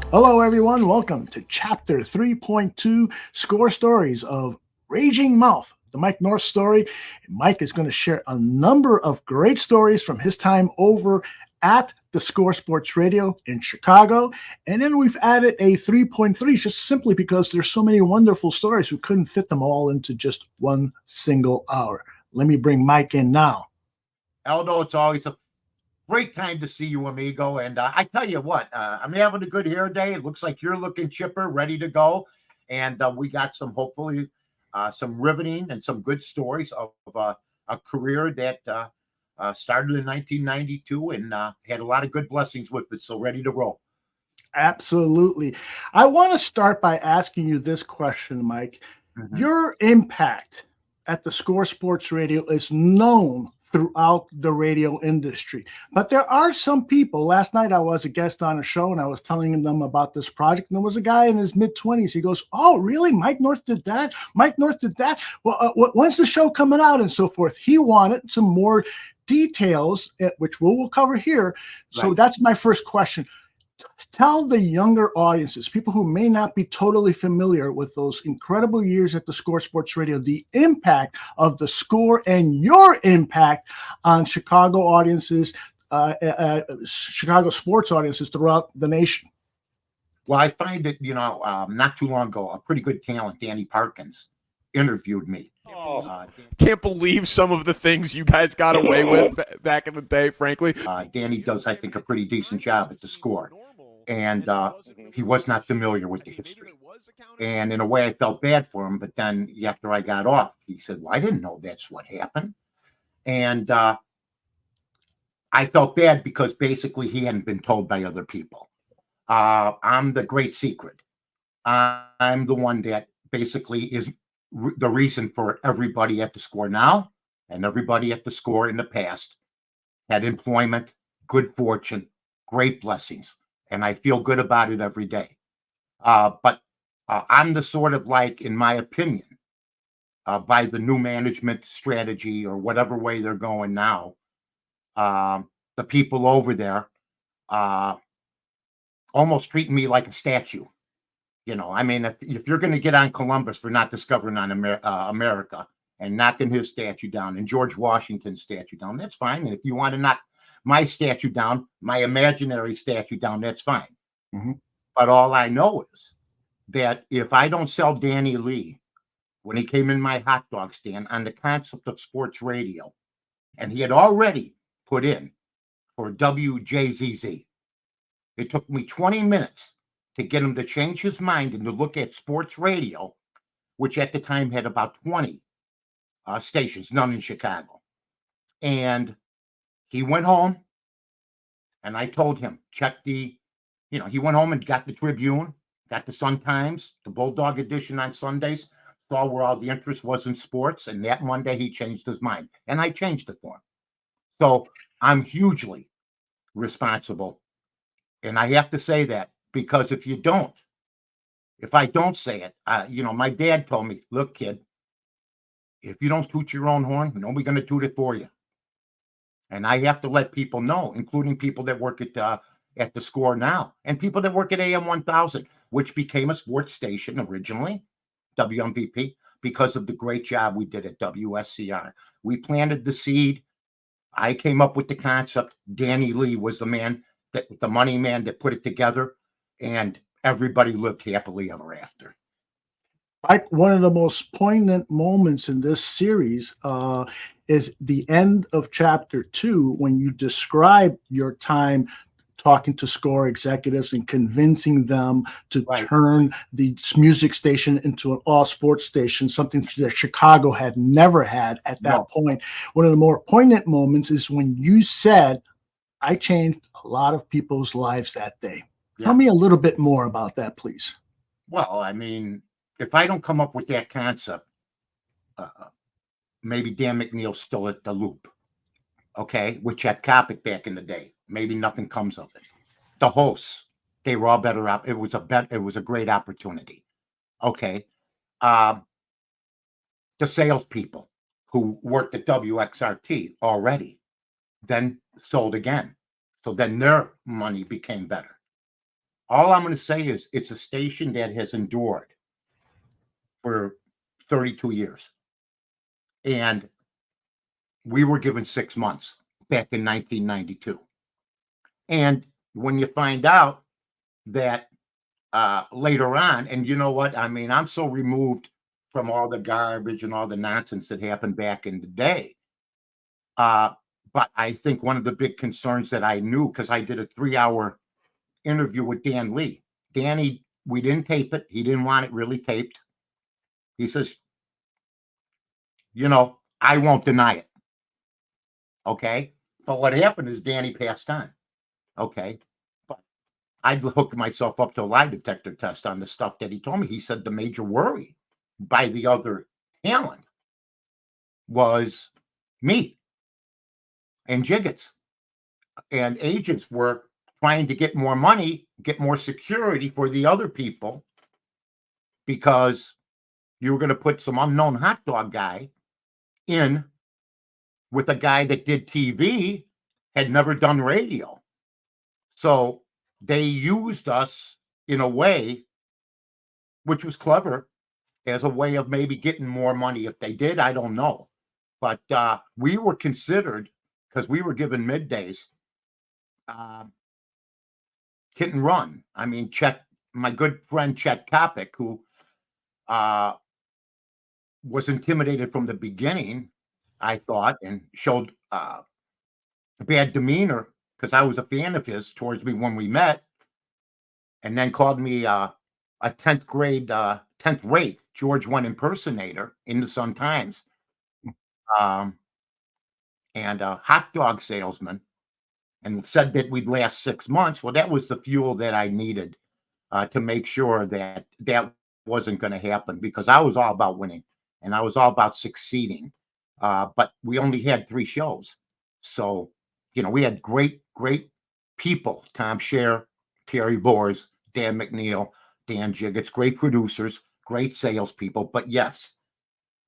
Hello, everyone. Welcome to Chapter 3.2, Score Stories of Raging Mouth, the Mike North story. Mike is going to share a number of great stories from his time over at the Score Sports Radio in Chicago. And then we've added a 3.3 just simply because there's so many wonderful stories. We couldn't fit them all into just one single hour. Let me bring Mike in now. Aldo, it's always a great time to see you, amigo. And I tell you what, I'm having a good hair day. It looks like you're looking chipper, ready to go. And we got some, hopefully, some riveting and some good stories of a career that started in 1992 and had a lot of good blessings with it. So ready to roll. Absolutely. I want to start by asking you this question, Mike. Mm-hmm. Your impact at the Score Sports Radio is known throughout the radio industry. But there are some people. Last night I was a guest on a show and I was telling them about this project, and there was a guy in his mid-20s. He goes, "Oh, really? Mike North did that? Mike North did that? Well, when's the show coming out?" and so forth. He wanted some more details, which we'll cover here. So That's my first question. Tell the younger audiences, people who may not be totally familiar with those incredible years at the Score Sports Radio, the impact of the Score and your impact on Chicago audiences, Chicago sports audiences throughout the nation. Well, I find that, not too long ago, a pretty good talent, Danny Parkins, interviewed me. Can't believe some of the things you guys got away with back in the day, frankly. Danny does, I think, a pretty decent job at the Score. And he was not familiar with the history. And in a way, I felt bad for him. But then after I got off, he said, "Well, I didn't know that's what happened." And I felt bad because basically he hadn't been told by other people. I'm the great secret. I'm the one that basically is the reason for everybody at the Score now and everybody at the Score in the past had employment, good fortune, great blessings. And I feel good about it every day. But I'm the sort of, like, in my opinion, by the new management strategy or whatever way they're going now, the people over there almost treat me like a statue. I mean, if you're going to get on Columbus for not discovering on America and knocking his statue down and George Washington's statue down, that's fine. And if you want to knock my statue down, my imaginary statue down, that's fine. Mm-hmm. But all I know is that if I don't sell Danny Lee when he came in my hot dog stand on the concept of sports radio, and he had already put in for WJZZ, it took me 20 minutes to get him to change his mind and to look at sports radio, which at the time had about 20 stations, none in Chicago. And he went home, and I told him, check he went home and got the Tribune, got the Sun-Times, the Bulldog edition on Sundays, saw where all the interest was in sports, and that Monday he changed his mind, and I changed it for him. So I'm hugely responsible, and I have to say that, because if I don't say it, my dad told me, "Look, kid, if you don't toot your own horn, nobody's going to toot it for you." And I have to let people know, including people that work at the Score now and people that work at AM 1000, which became a sports station originally, WMVP. because of the great job we did at WSCR. We planted the seed. I came up with the concept. Danny Lee was the money man that put it together, and everybody lived happily ever after. One of the most poignant moments in this series is the end of chapter 2, when you describe your time talking to SCORE executives and convincing them to turn the music station into an all sports station, something that Chicago had never had at that point. One of the more poignant moments is when you said, I changed a lot of people's lives that day. Tell me a little bit more about that, please. Well, I mean, if I don't come up with that concept, maybe Dan McNeil's still at the Loop, okay, with Chet Kopic back in the day. Maybe nothing comes of it. The hosts, they were all better up. It was a great opportunity. Okay. The salespeople who worked at WXRT already then sold again. So then their money became better. All I'm going to say is it's a station that has endured for 32 years. And we were given 6 months back in 1992. And when you find out that later on, and you know what, I mean, I'm so removed from all the garbage and all the nonsense that happened back in the day. But I think one of the big concerns that I knew, because I did a 3-hour interview with Dan Lee. Danny, we didn't tape it. He didn't want it really taped. He says, I won't deny it. Okay. But what happened is Danny passed on. Okay. But I'd hook myself up to a lie detector test on the stuff that he told me. He said the major worry by the other talent was me and Jiggets. And agents were trying to get more money, get more security for the other people, because you were going to put some unknown hot dog guy in with a guy that did TV, had never done radio. So they used us in a way which was clever, as a way of maybe getting more money. If they did, I don't know. But we were considered, because we were given middays, hit and run. I mean, my good friend Chet Kopic, who was intimidated from the beginning, I thought, and showed bad demeanor, because I was a fan of his towards me when we met, and then called me a 10th rate George I impersonator in the Sun Times, and a hot dog salesman, and said that we'd last 6 months. Well, that was the fuel that I needed to make sure that that wasn't going to happen, because I was all about winning and I was all about succeeding. But we only had 3 shows. So, we had great people: Tom Scher, Terry Boers, Dan McNeil, Dan Jiggets, great producers, great salespeople. But yes,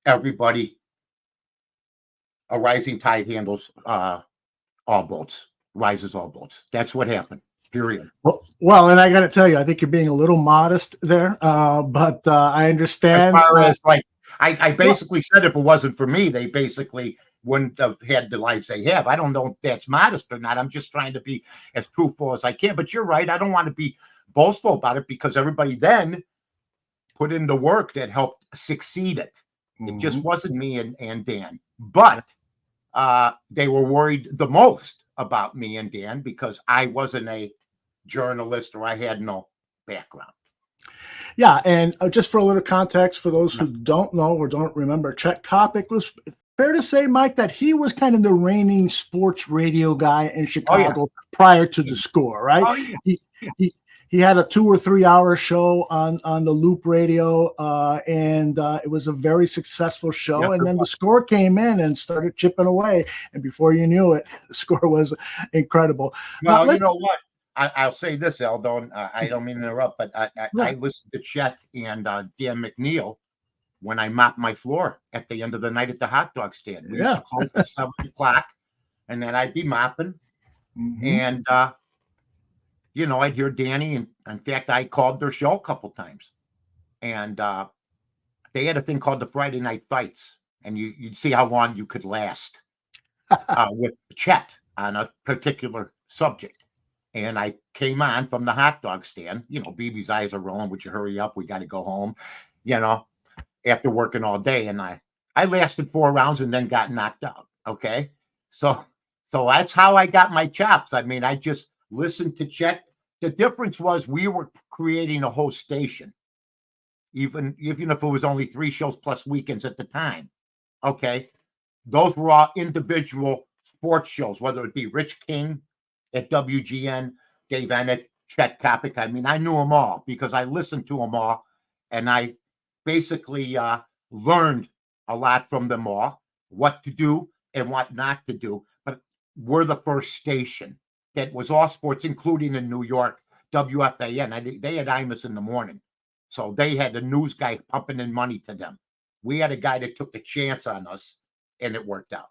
everybody, a rising tide handles all boats, rises all boats. That's what happened. Period. Well, and I got to tell you, I think you're being a little modest there, but I understand. As far as I basically said, if it wasn't for me, they basically wouldn't have had the lives they have. I don't know if that's modest or not. I'm just trying to be as truthful as I can. But you're right. I don't want to be boastful about it, because everybody then put in the work that helped succeed it. It just wasn't me and Dan. But they were worried the most about me and Dan, because I wasn't a journalist, or I had no background. Yeah, and just for a little context, for those who don't know or don't remember, Chet Kopic was, fair to say, Mike, that he was kind of the reigning sports radio guy in Chicago prior to the SCORE, right? Oh, yeah. He had a 2 or 3 hour show on the Loop Radio, and it was a very successful show. Yes, and then the SCORE came in and started chipping away, and before you knew it, the SCORE was incredible. Well, you know what? I'll say this, Eldon. I don't mean to interrupt, but I listened to Chet and Dan McNeil when I mopped my floor at the end of the night at the hot dog stand. We used to close at 7 o'clock, and then I'd be mopping, and I'd hear Danny, and in fact, I called their show a couple times, and they had a thing called the Friday Night Fights, and you'd see how long you could last with Chet on a particular subject. And I came on from the hot dog stand. BB's eyes are rolling. Would you hurry up? We got to go home, after working all day. And I lasted 4 rounds and then got knocked out. Okay. So that's how I got my chops. I mean, I just listened to Chet. The difference was we were creating a whole station, even if it was only 3 shows plus weekends at the time. Okay. Those were all individual sports shows, whether it be Rich King at WGN, Dave Ennett, Chet Kopic. I mean, I knew them all because I listened to them all, and I basically learned a lot from them all, what to do and what not to do. But we're the first station that was all sports, including in New York, WFAN. They had Imus in the morning, so they had the news guy pumping in money to them. We had a guy that took a chance on us, and it worked out.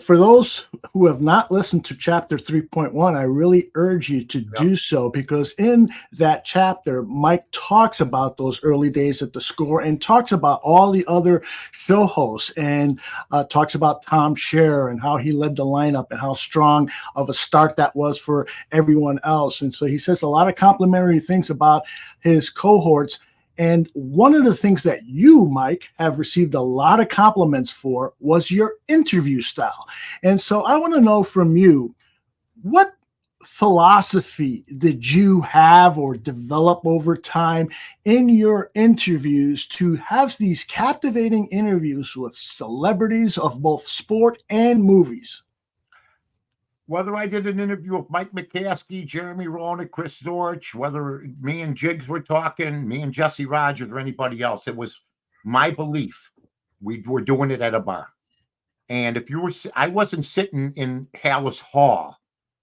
For those who have not listened to chapter 3.1, I really urge you to do so, because in that chapter, Mike talks about those early days at the Score and talks about all the other show hosts, and talks about Tom Scher and how he led the lineup and how strong of a start that was for everyone else. And so he says a lot of complimentary things about his cohorts. And one of the things that you, Mike, have received a lot of compliments for was your interview style. And so I want to know from you, what philosophy did you have or develop over time in your interviews to have these captivating interviews with celebrities of both sport and movies? Whether I did an interview with Mike McCaskey, Jeremy Roenick, Chris Zorich, whether me and Jiggs were talking, me and Jesse Rogers, or anybody else, it was my belief we were doing it at a bar. And I wasn't sitting in Hallis Hall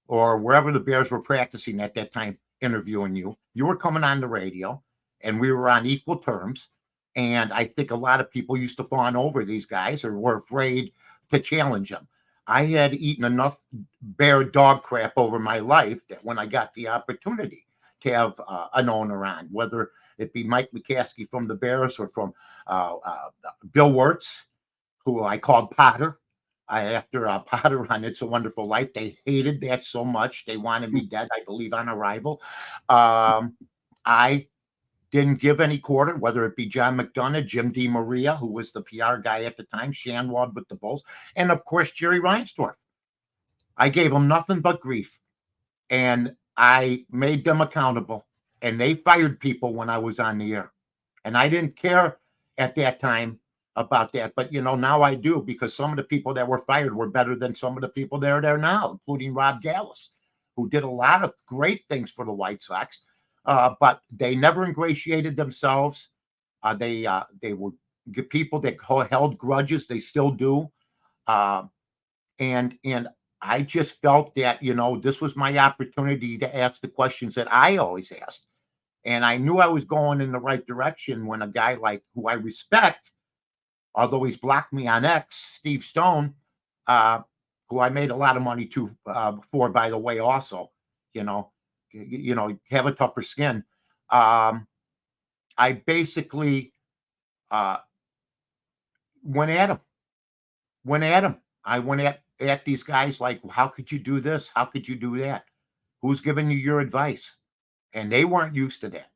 or wherever the Bears were practicing at that time interviewing you. You were coming on the radio, and we were on equal terms. And I think a lot of people used to fawn over these guys or were afraid to challenge them. I had eaten enough bear dog crap over my life that when I got the opportunity to have an owner on, whether it be Mike McCaskey from the Bears or from Bill Wirtz, who I called Potter, after Potter on It's a Wonderful Life, they hated that so much. They wanted me dead, I believe, on arrival. I didn't give any quarter, whether it be John McDonough, Jim DeMaria, who was the PR guy at the time, Shanwald with the Bulls, and of course, Jerry Reinsdorf. I gave them nothing but grief, and I made them accountable, and they fired people when I was on the air. And I didn't care at that time about that, but now I do, because some of the people that were fired were better than some of the people that are there now, including Rob Gallas, who did a lot of great things for the White Sox. But they never ingratiated themselves. They were people that held grudges. They still do. And I just felt that, this was my opportunity to ask the questions that I always asked. And I knew I was going in the right direction when a guy who I respect, although he's blocked me on X, Steve Stone, who I made a lot of money for, by the way, also, have a tougher skin. I basically went at him. I went at these guys like, how could you do this? How could you do that? Who's giving you your advice? And they weren't used to that.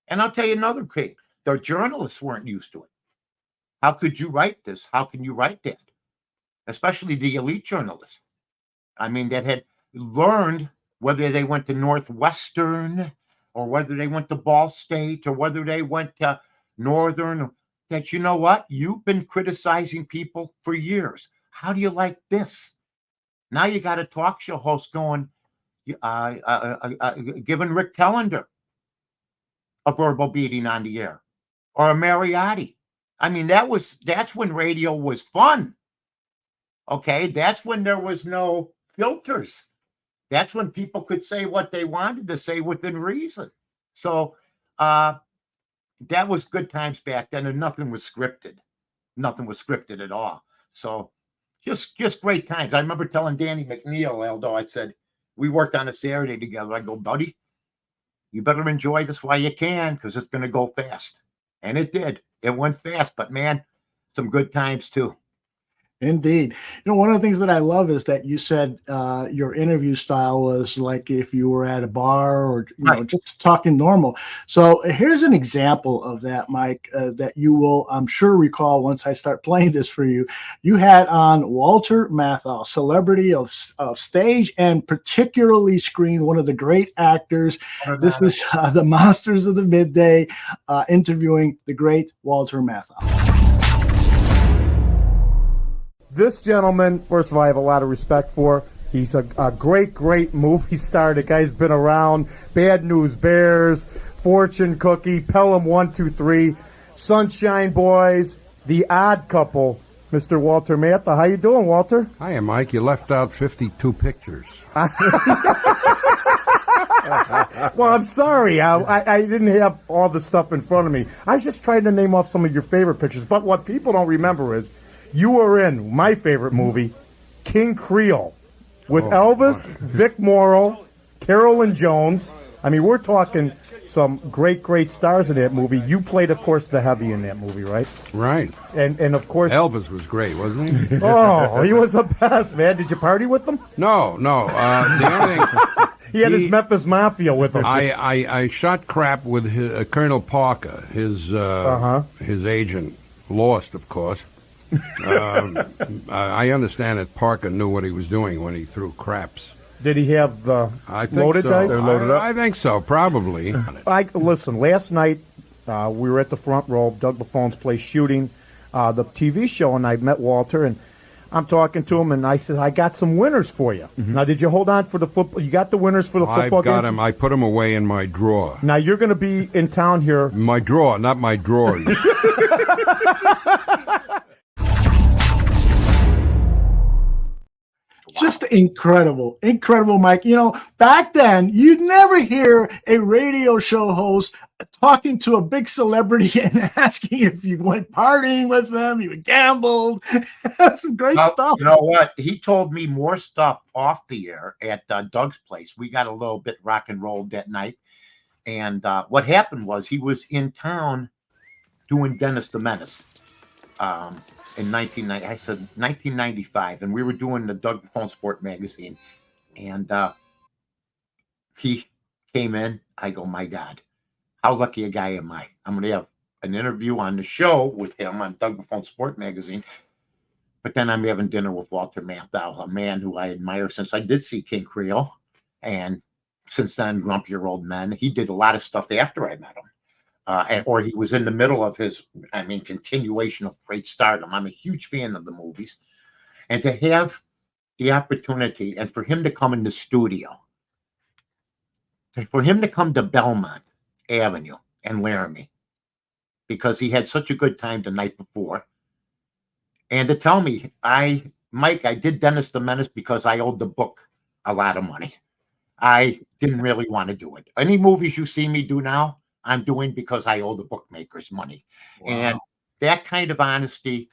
And I'll tell you another thing. The journalists weren't used to it. How could you write this? How can you write that? Especially the elite journalists. I mean, that had learned, whether they went to Northwestern or whether they went to Ball State or whether they went to Northern, that you've been criticizing people for years. How do you like this? Now you got a talk show host going, giving Rick Tellender a verbal beating on the air, or a Mariotti. I mean, that's when radio was fun. Okay, that's when there was no filters. That's when people could say what they wanted to say within reason. So that was good times back then, and nothing was scripted. Nothing was scripted at all. So just great times. I remember telling Danny McNeil, Aldo, I said, we worked on a Saturday together. I go, buddy, you better enjoy this while you can, because it's going to go fast. And it did. It went fast, but man, some good times too. Indeed. One of the things that I love is that you said your interview style was like if you were at a bar or Right. just talking normal. So here's an example of that, Mike, that you will, I'm sure, recall once I start playing this for you. You had on Walter Matthau, celebrity of stage and particularly screen, one of the great actors. This is the Monsters of the Midday, interviewing the great Walter Matthau. This gentleman, first of all, I have a lot of respect for. He's a great, great movie star. The guy's been around. Bad News Bears, Fortune Cookie, Pelham 123, Sunshine Boys, The Odd Couple. Mr. Walter Matthau. How you doing, Walter? Hiya, Mike. You left out 52 pictures. Well, I'm sorry. I didn't have all the stuff in front of me. I was just trying to name off some of your favorite pictures. But what people don't remember is you were in my favorite movie, King Creole, with Elvis, Vic Morrow, Carolyn Jones. I mean, we're talking some great, great stars in that movie. You played, of course, the heavy in that movie, right? Right. And of course... Elvis was great, wasn't he? Oh, he was the best, man. Did you party with him? No. The only thing... He had his Memphis Mafia with him. I shot crap with Colonel Parker, his agent. Lost, of course. I understand that Parker knew what he was doing when he threw craps. Did he have the loaded so. dice? They're loaded up? I think so, probably. Listen, last night we were at the front row, Doug Buffone's place, shooting the TV show, and I met Walter, and I'm talking to him, and I said, I got some winners for you. Mm-hmm. Now, did you hold on for the football? You got the winners for the football I've got games? them. I put them away in my drawer. Now, you're going to be in town here. My drawer, not my drawers. Just incredible, Mike. Back then, you'd never hear a radio show host talking to a big celebrity and asking if you went partying with them, you gambled. Some great stuff. You know what? He told me more stuff off the air at Doug's place. We got a little bit rock and rolled that night. And what happened was he was in town doing Dennis the Menace. In 1995, and we were doing the Doug Buffone Sport magazine, and he came in. I go, my God, how lucky a guy am I? I'm going to have an interview on the show with him on Doug Buffone Sport magazine, but then I'm having dinner with Walter Matthau, a man who I admire since I did see King Creole, and since then, Grumpier Old Men. He did a lot of stuff after I met him. Or he was in the middle of his, continuation of great stardom. I'm a huge fan of the movies. And to have the opportunity and for him to come in the studio, for him to come to Belmont Avenue and Laramie, because he had such a good time the night before, and to tell me, Mike, I did Dennis the Menace because I owed the book a lot of money. I didn't really want to do it. Any movies you see me do now, I'm doing because I owe the bookmakers money. Wow. And that kind of honesty,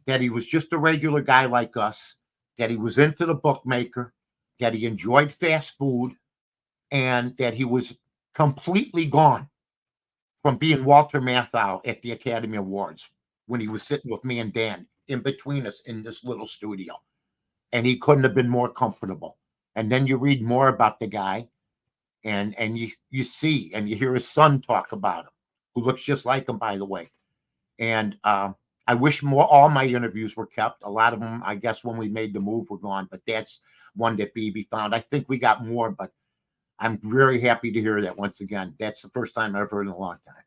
that he was just a regular guy like us, that he was into the bookmaker, that he enjoyed fast food, and that he was completely gone from being Walter Matthau at the Academy Awards when he was sitting with me and Dan in between us in this little studio. And he couldn't have been more comfortable. And then you read more about the guy, and you see and you hear his son talk about him, who looks just like him, by the way. And I wish all my interviews were kept. A lot of them, I guess, when we made the move, were gone. But that's one that BB found. I think we got more, but I'm very happy to hear that once again. That's the first time I've heard in a long time.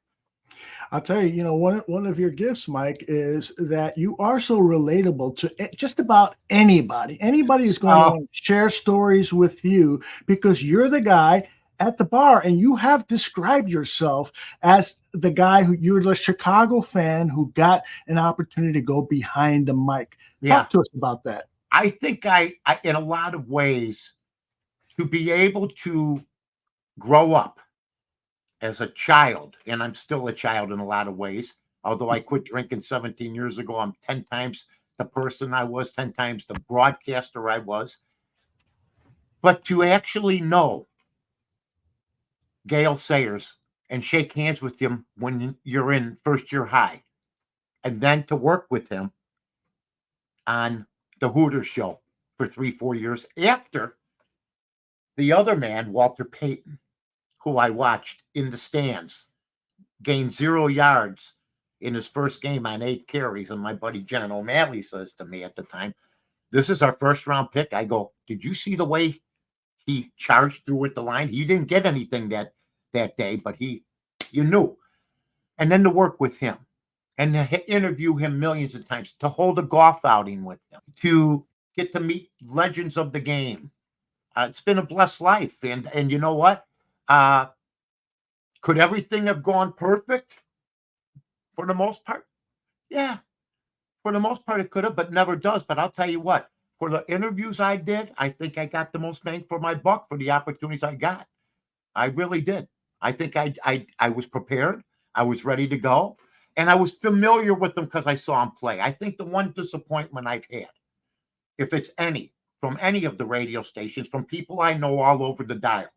I'll tell you, one of your gifts, Mike, is that you are so relatable to just about anybody. Anybody is going to share stories with you because you're the guy at the bar, and you have described yourself as the guy you're the Chicago fan who got an opportunity to go behind the mic. Talk to us about that. I think I in a lot of ways, to be able to grow up as a child, and I'm still a child in a lot of ways, although I quit drinking 17 years ago, I'm 10 times the person I was, 10 times the broadcaster I was. But to actually know Gale Sayers and shake hands with him when you're in first year high, and then to work with him on the Hooters show for 3-4 years after the other man, Walter Payton, who I watched in the stands, gained 0 yards in his first game on 8 carries. And my buddy John O'Malley says to me at the time, "This is our first round pick." I go, "Did you see the way he charged through with the line? He didn't get anything that day, but you knew." And then to work with him and to interview him millions of times, to hold a golf outing with him, to get to meet legends of the game. It's been a blessed life. And you know what? Could everything have gone perfect? For the most part? Yeah. For the most part, it could have, but never does. But I'll tell you what, for the interviews I did, I think I got the most bang for my buck for the opportunities I got. I really did. I think I was prepared. I was ready to go. And I was familiar with them because I saw them play. I think the one disappointment I've had, if it's any, from any of the radio stations, from people I know all over the dial,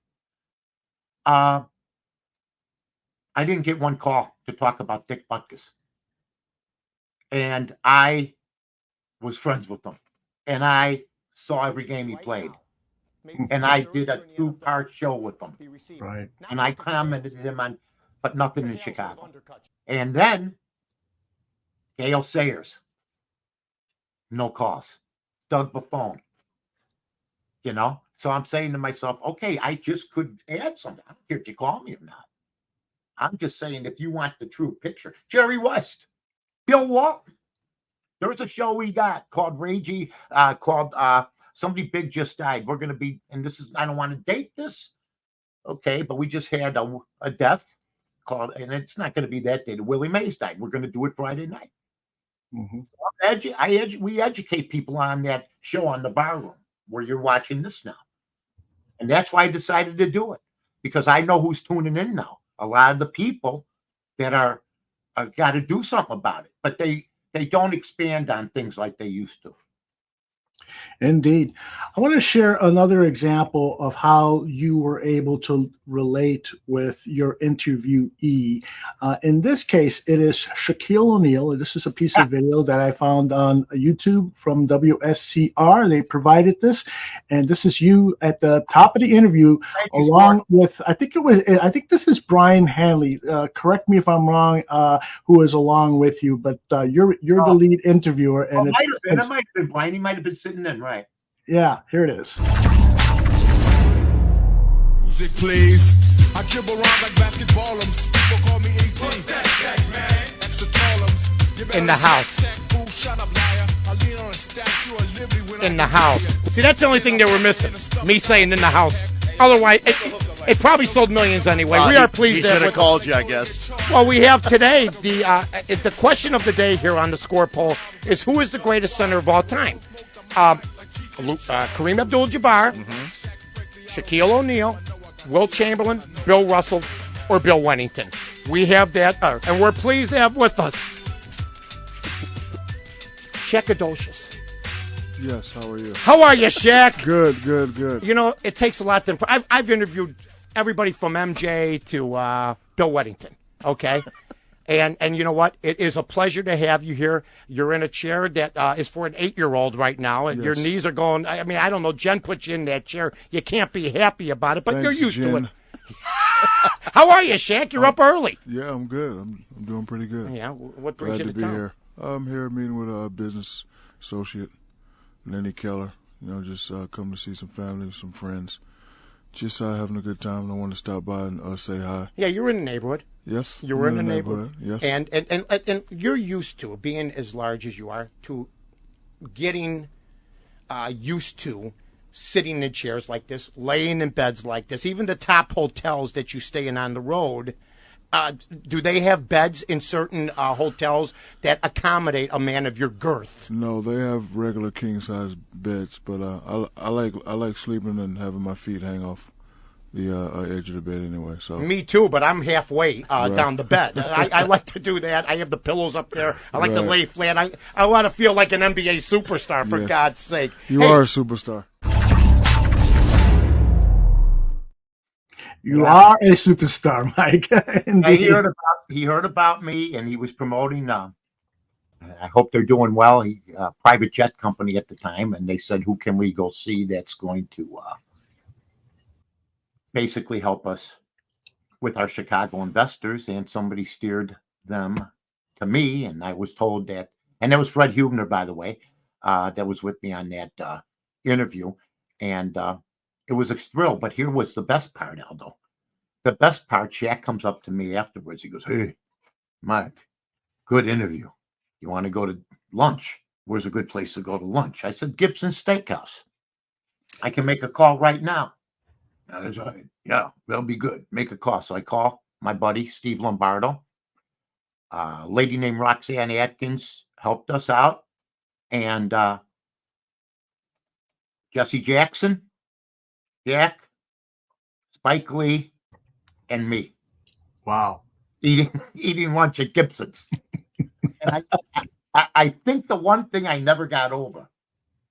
I didn't get one call to talk about Dick Butkus. And I was friends with him. And I saw every game he played. And I did a 2-part show with him. Right. And I commented him on, but nothing in Chicago. And then Gale Sayers, no calls. Doug Buffone, So I'm saying to myself, okay, I just could add something. I don't care if you call me or not. I'm just saying, if you want the true picture, Jerry West, Bill Walton. There was a show we got called Ragey, called Somebody Big Just Died. We're going to be, and this is, I don't want to date this. Okay, but we just had a death called, and it's not going to be that day. Willie Mays died. We're going to do it Friday night. Mm-hmm. We educate people on that show on the Bar Room where you're watching this now. And that's why I decided to do it, because I know who's tuning in now. A lot of the people that are got to do something about it, but they don't expand on things like they used to. Indeed. I want to share another example of how you were able to relate with your interviewee. In this case, it is Shaquille O'Neal. This is a piece of video that I found on YouTube from WSCR. They provided this, and this is you at the top of the interview, along with, I think this is Brian Hanley. Correct me if I'm wrong, who is along with you, but you're the lead interviewer. And it might have been Brian. He might have been sitting in, right? Yeah, here it is. Music, please. I dribble around like basketballums. People call me 18. What's that, Jack, man? Extra tallums. In the house. In the house. See, that's the only thing they were missing. Me saying in the house. Otherwise, it probably sold millions anyway. We are pleased. He should have called you, I guess. Well, we have today the question of the day here on the score poll is, who is the greatest center of all time? Kareem Abdul-Jabbar, Shaquille O'Neal, Wilt Chamberlain, Bill Russell, or Bill Wennington. We have that, and we're pleased to have with us Shaq Adocious. Yes, how are you? How are you, Shaq? Good, good, good. You know, it takes a lot to. I've interviewed everybody from MJ to Bill Wennington. Okay. And you know what? It is a pleasure to have you here. You're in a chair that is for an 8-year-old right now, and your knees are going. I mean, I don't know. Jen put you in that chair. You can't be happy about it, but you're used to it. How are you, Shaq? You're up early. Yeah, I'm good. I'm doing pretty good. Yeah. What brings Glad you to be here? I'm here meeting with a business associate, Lenny Keller. Just come to see some family, some friends. Just having a good time. I want to stop by and say hi. Yeah, you're in the neighborhood. Yes. You were in the neighborhood. Yes. And you're used to being as large as you are, to getting used to sitting in chairs like this, laying in beds like this. Even the top hotels that you stay in on the road, do they have beds in certain hotels that accommodate a man of your girth? No, they have regular king size beds, but I like sleeping and having my feet hang off the edge of the bed anyway. So me too, but I'm halfway down the bed. I like to do that. I have the pillows up there. I like to lay flat. I want to feel like an NBA superstar, for God's sake. You are a superstar. You are a superstar, Mike. He heard about me, and he was promoting I hope they're doing well. He private jet company at the time, and they said, "Who can we go see that's going to basically help us with our Chicago investors?" And somebody steered them to me, and I was told that, and that was Fred Hubner, by the way, that was with me on that interview, and it was a thrill. But here was the best part, Aldo. The best part, Shaq comes up to me afterwards. He goes, "Hey, Mike, good interview. You want to go to lunch? Where's a good place to go to lunch?" I said, "Gibson's Steakhouse. I can make a call right now." I was like, "Yeah, that'll be good. Make a call." So I call my buddy, Steve Lombardo. A lady named Roxanne Atkins helped us out. And Jesse Jackson, Jack, Spike Lee, and me. Wow. Eating lunch at Gibson's. And I think the one thing I never got over,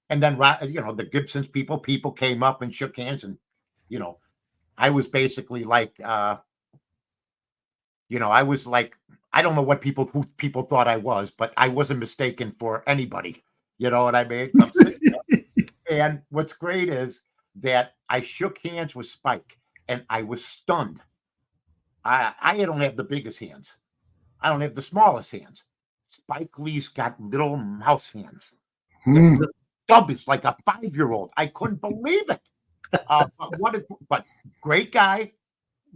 and then, the Gibson's people came up and shook hands, and, I was basically like, I was like, I don't know who people thought I was, but I wasn't mistaken for anybody. You know what I mean? And what's great is that I shook hands with Spike, and I was stunned. I don't have the biggest hands. I don't have the smallest hands. Spike Lee's got little mouse hands. The stub is like a 5-year-old. I couldn't believe it. But great guy.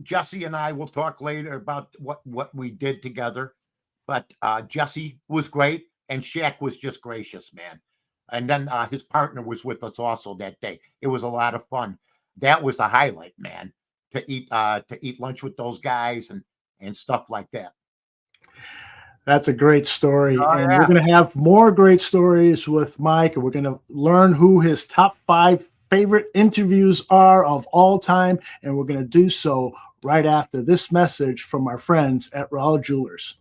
Jesse and I will talk later about what we did together. But Jesse was great, and Shaq was just gracious, man. And then his partner was with us also that day. It was a lot of fun. That was the highlight, man. To eat lunch with those guys and stuff like that. That's a great story. Oh, and yeah. We're going to have more great stories with Mike, and we're going to learn who his top 5 favorite interviews are of all time. And we're going to do so right after this message from our friends at Rahl Jewelers.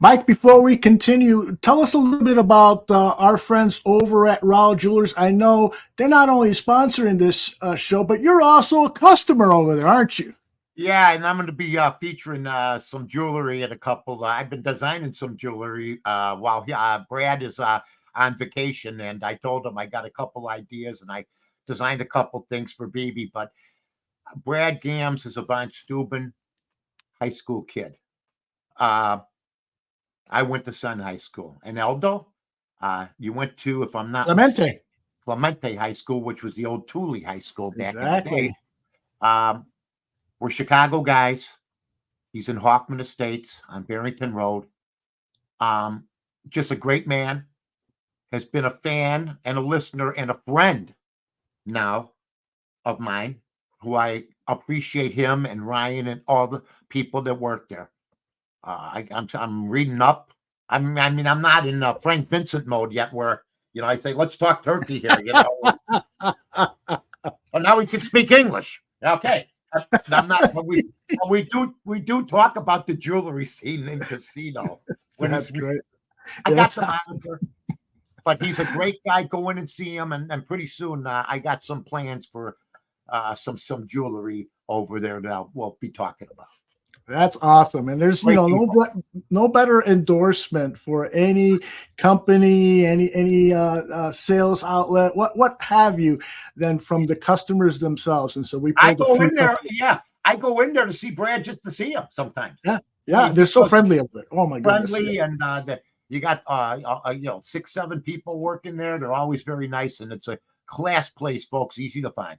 Mike, before we continue, tell us a little bit about our friends over at Rahl Jewelers. I know they're not only sponsoring this show, but you're also a customer over there, aren't you? Yeah, and I'm going to be featuring some jewelry at a couple. I've been designing some jewelry while Brad is on vacation, and I told him I got a couple ideas, and I designed a couple things for BB. But Brad Gams is a Von Steuben high school kid. I went to Sun High School. And Aldo, you went to, if I'm not Clemente High School, which was the old Thule High School back in the day. We're Chicago guys. He's in Hoffman Estates on Barrington Road. Just a great man. Has been a fan and a listener and a friend now of mine, who I appreciate him and Ryan and all the people that work there. I'm reading up. I'm not in Frank Vincent mode yet, where I say let's talk turkey here. But now we can speak English. Okay, I'm not. But we do talk about the jewelry scene in casino. That's great. I got some monitor, but he's a great guy. Go in and see him, and pretty soon I got some plans for some jewelry over there that we'll be talking about. That's awesome. And there's, no better endorsement for any company, any sales outlet, what have you, than from the customers themselves. And so we go in there. Yeah. I go in there to see Brad just to see him sometimes. Yeah. They're so friendly over there. Oh my goodness. Friendly. Yeah. And You got, 6, 7 people working there. They're always very nice, and it's a class place, folks. Easy to find.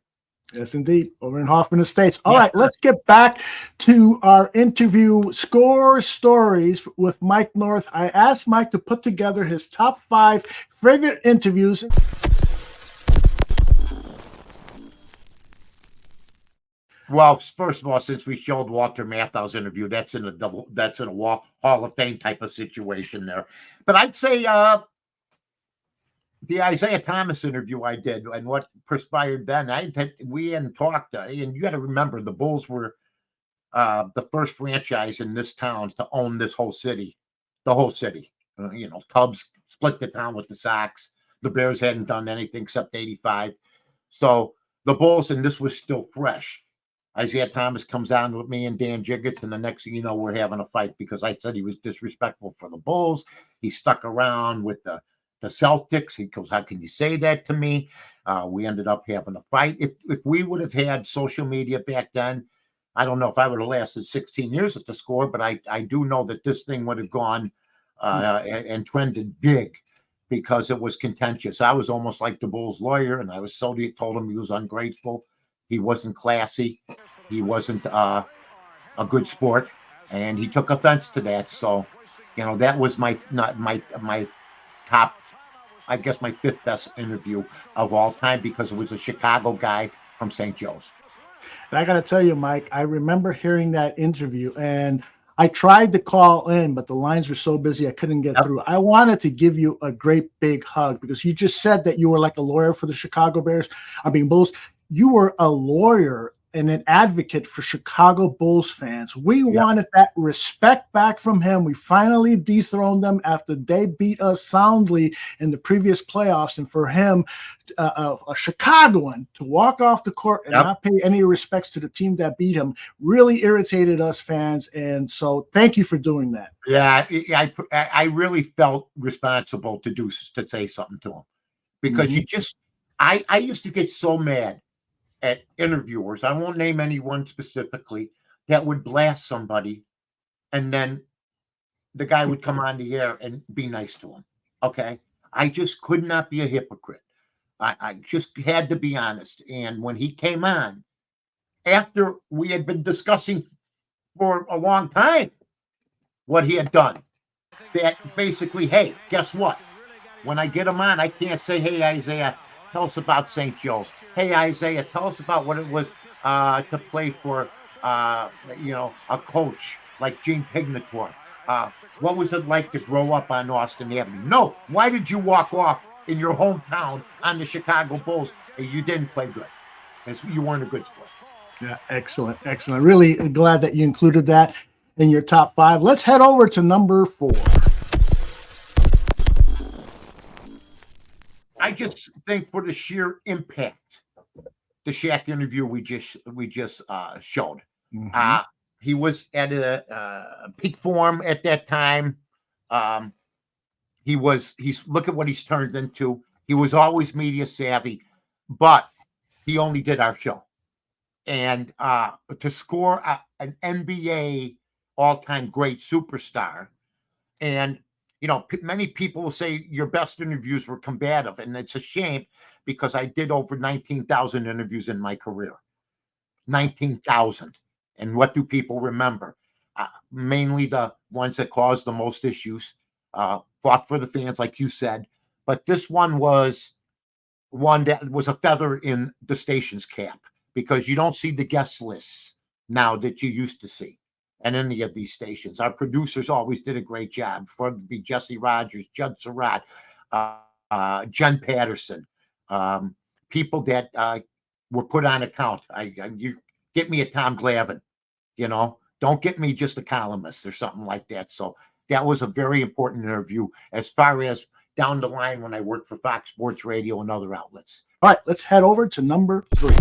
Yes, indeed. Over in Hoffman Estates. All right, let's get back to our interview, Score Stories with Mike North. I asked Mike to put together his top 5 favorite interviews. Well, first of all, since we showed Walter Matthau's interview, that's in a Hall of Fame type of situation there. But I'd say the Isaiah Thomas interview I did and what transpired then, we hadn't talked, and you got to remember the Bulls were the first franchise in this town to own this whole city, the whole city. Cubs split the town with the Sox. The Bears hadn't done anything except 85. So the Bulls, and this was still fresh. Isaiah Thomas comes on with me and Dan Jiggets, and the next thing you know, we're having a fight because I said he was disrespectful for the Bulls. He stuck around with the Celtics. He goes, "How can you say that to me?" We ended up having a fight. If we would have had social media back then, I don't know if I would have lasted 16 years at the Score, but I do know that this thing would have gone and trended big because it was contentious. I was almost like the Bulls lawyer, and I was told him he was ungrateful. He wasn't classy. He wasn't a good sport, and he took offense to that. So, that was my top, I guess, my 5th best interview of all time because it was a Chicago guy from St. Joe's. And I got to tell you, Mike, I remember hearing that interview, and I tried to call in, but the lines were so busy I couldn't get through. I wanted to give you a great big hug because you just said that you were like a lawyer for the Chicago Bulls. You were a lawyer and an advocate for Chicago Bulls fans. We wanted that respect back from him. We finally dethroned them after they beat us soundly in the previous playoffs. And for him, a Chicagoan, to walk off the court and not pay any respects to the team that beat him really irritated us fans. And so thank you for doing that. Yeah, I really felt responsible to say something to him because I used to get so mad at interviewers, I won't name anyone specifically, that would blast somebody, and then the guy would come on the air and be nice to him. Okay? I just could not be a hypocrite. I just had to be honest. And when he came on, after we had been discussing for a long time what he had done, that basically, hey, guess what? When I get him on, I can't say, "Hey, Isaiah, tell us about St. Joe's. Hey, Isaiah, tell us about what it was to play for, a coach like Gene Pignator. What was it like to grow up on Austin Avenue?" No. Why did you walk off in your hometown on the Chicago Bulls and you didn't play good? You weren't a good sport. Yeah, excellent. Really glad that you included that in your top 5. Let's head over to number 4. I just think for the sheer impact, the Shaq interview we just showed. He was at a peak form at that time. He's look at what he's turned into. He was always media savvy, but he only did our show. And to score an NBA all-time great superstar, and many people will say your best interviews were combative, and it's a shame because I did over 19,000 interviews in my career. 19,000. And what do people remember? Mainly the ones that caused the most issues, fought for the fans, like you said. But this one was one that was a feather in the station's cap because you don't see the guest lists now that you used to see at any of these stations. Our producers always did a great job. For it to be Jesse Rogers, Judd Surratt, Jen Patterson, people that were put on account. You get me a Tom Glavine, don't get me just a columnist or something like that. So that was a very important interview as far as down the line when I worked for Fox Sports Radio and other outlets. All right, let's head over to number 3.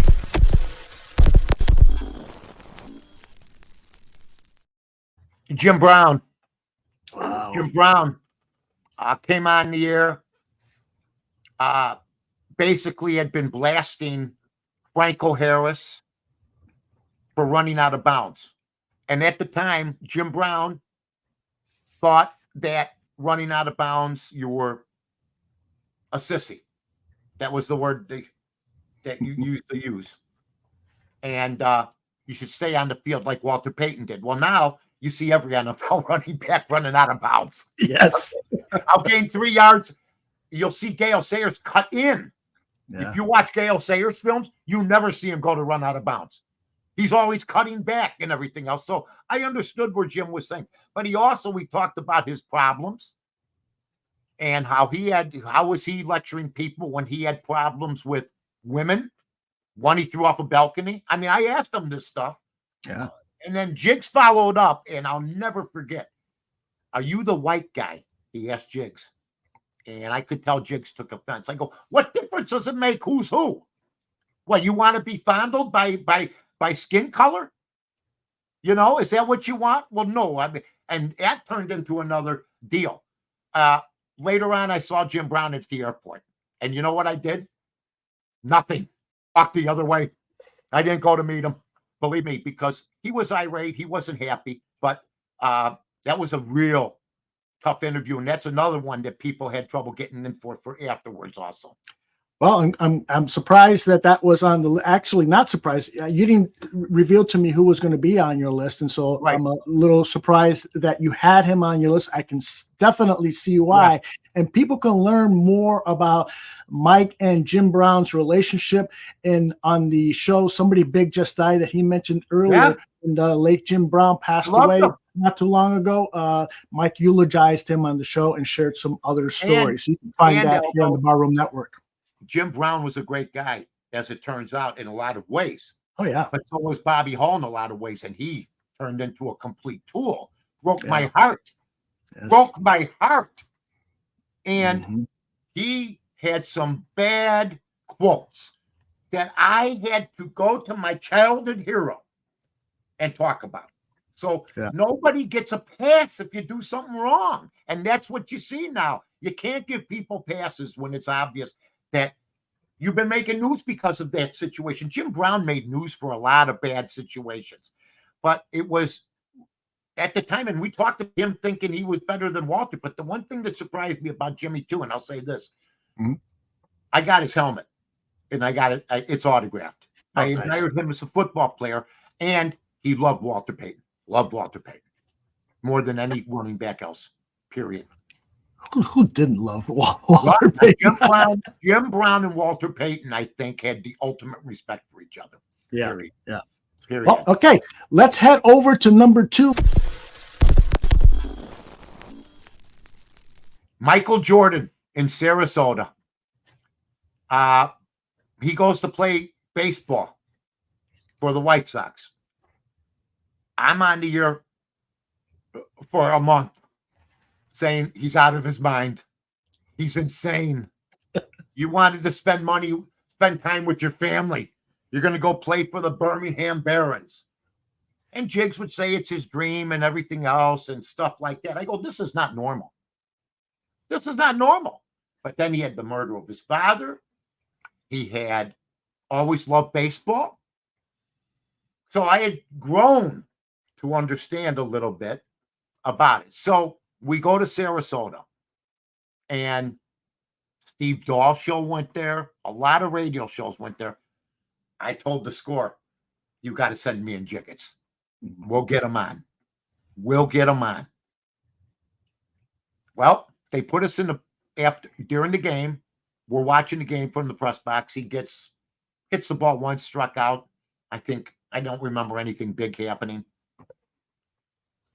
Jim Brown. Wow. Jim Brown came on the air, basically had been blasting Franco Harris for running out of bounds. And at the time, Jim Brown thought that running out of bounds, you were a sissy. That was the word that you used to use. And you should stay on the field like Walter Payton did. Well, now you see every NFL running back running out of bounds. Yes. I'll gain 3 yards. You'll see Gale Sayers cut in. Yeah. If you watch Gale Sayers films, you never see him go to run out of bounds. He's always cutting back and everything else. So I understood where Jim was saying. But we talked about his problems and how was he lecturing people when he had problems with women? One he threw off a balcony. I mean, I asked him this stuff. Yeah. And then Jiggs followed up, and I'll never forget. Are you the white guy? He asked Jiggs. And I could tell Jiggs took offense. I go, what difference does it make who's who? What, you want to be fondled by skin color? You know, is that what you want? Well, no. I mean, and that turned into another deal. Later on, I saw Jim Brown at the airport. And you know what I did? Nothing. Walked the other way. I didn't go to meet him, believe me, because he was irate. He wasn't happy. But that was a real tough interview. And that's another one that people had trouble getting in for afterwards also. Well, I'm surprised that was on the. Actually, not surprised. You didn't reveal to me who was going to be on your list, and so Right. I'm a little surprised that you had him on your list. I can definitely see why, Yeah. and people can learn more about Mike and Jim Brown's relationship. And on the show, Somebody Big Just Died that he mentioned earlier. Yeah. And the late Jim Brown passed Loved away him. not too long ago. Mike eulogized him on the show and shared some other stories. You can find that here on the Barroom Network. Jim Brown was a great guy, as it turns out, in a lot of ways. Oh, yeah. But so was Bobby Hall in a lot of ways, and he turned into a complete tool. Broke Yeah. my heart. Yes. Broke my heart. And Mhm. he had some bad quotes that I had to go to my childhood hero and talk about. So Yeah. nobody gets a pass if you do something wrong. And that's what you see now. You can't give people passes when it's obvious that you've been making news because of that situation. Jim Brown made news for a lot of bad situations, but it was at the time, and we talked to him thinking he was better than Walter. But the one thing that surprised me about Jimmy too, and I'll say this, Mhm. I got his helmet and I got it. It's autographed. Oh, I nice. admired him as a football player, and he loved Walter Payton. Loved Walter Payton more than any running back else, period. Who didn't love Walter Payton? Jim Brown and Walter Payton, I think, had the ultimate respect for each other. Yeah, Period. yeah. Period. Well, okay, let's head over to number 2. Michael Jordan in Sarasota. He goes to play baseball for the White Sox. I'm on the air for a month saying he's out of his mind. He's insane. You wanted to spend money, spend time with your family. You're going to go play for the Birmingham Barons. And Jiggs would say it's his dream and everything else and stuff like that. I go, this is not normal. This is not normal. But then he had the murder of his father. He had always loved baseball. So I had grown to understand a little bit about it. So we go to Sarasota, and Steve Dahl show went there. A lot of radio shows went there. I told the score, you got to send me in Jiggets. We'll get them on. We'll get them on. Well, they put us in during the game. We're watching the game from the press box. He hits the ball once, struck out. I don't remember anything big happening.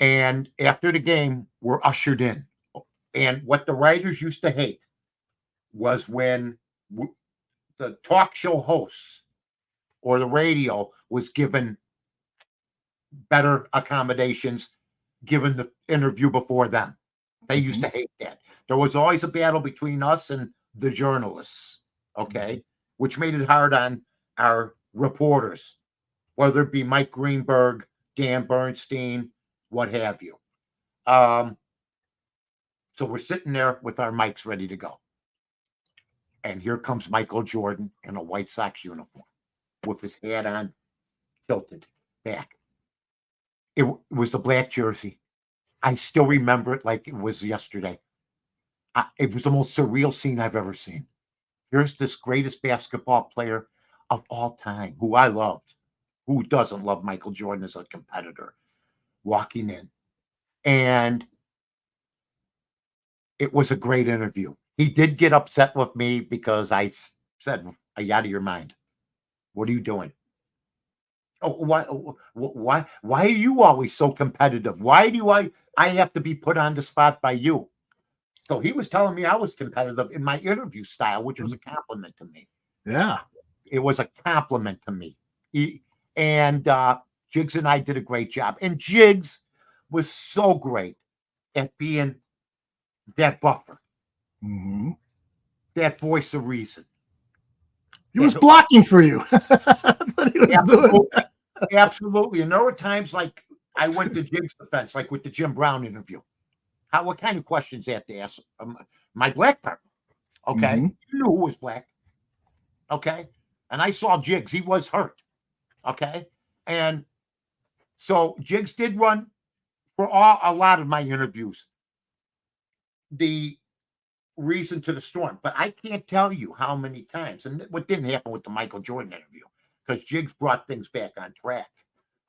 And after the game, we're ushered in. And what the writers used to hate was when the talk show hosts or the radio was given better accommodations given the interview before them. They used to hate that. There was always a battle between us and the journalists, okay, which made it hard on our reporters, whether it be Mike Greenberg, Dan Bernstein, what have you. So we're sitting there with our mics ready to go. And here comes Michael Jordan in a White Sox uniform with his hat on, tilted back. It was the black jersey. I still remember it like it was yesterday. It was the most surreal scene I've ever seen. Here's this greatest basketball player of all time, who I loved. Who doesn't love Michael Jordan as a competitor? Walking in. And it was a great interview. He did get upset with me because I said, "Are you out of your mind? What are you doing? Oh, why are you always so competitive? Why do I have to be put on the spot by you?" So he was telling me I was competitive in my interview style, which was a compliment to me. Yeah. It was a compliment to me. And Jiggs and I did a great job. And Jiggs was so great at being that buffer, that voice of reason. He was blocking for you. That's what he was doing. Absolutely. And there were times like I went to Jiggs' defense, like with the Jim Brown interview. What kind of questions they have to ask my black partner? Okay. You knew who was black. Okay. And I saw Jiggs. He was hurt. Okay. And so Jiggs did run for a lot of my interviews the reason to the storm. But I can't tell you how many times, and what didn't happen with the Michael Jordan interview, because Jiggs brought things back on track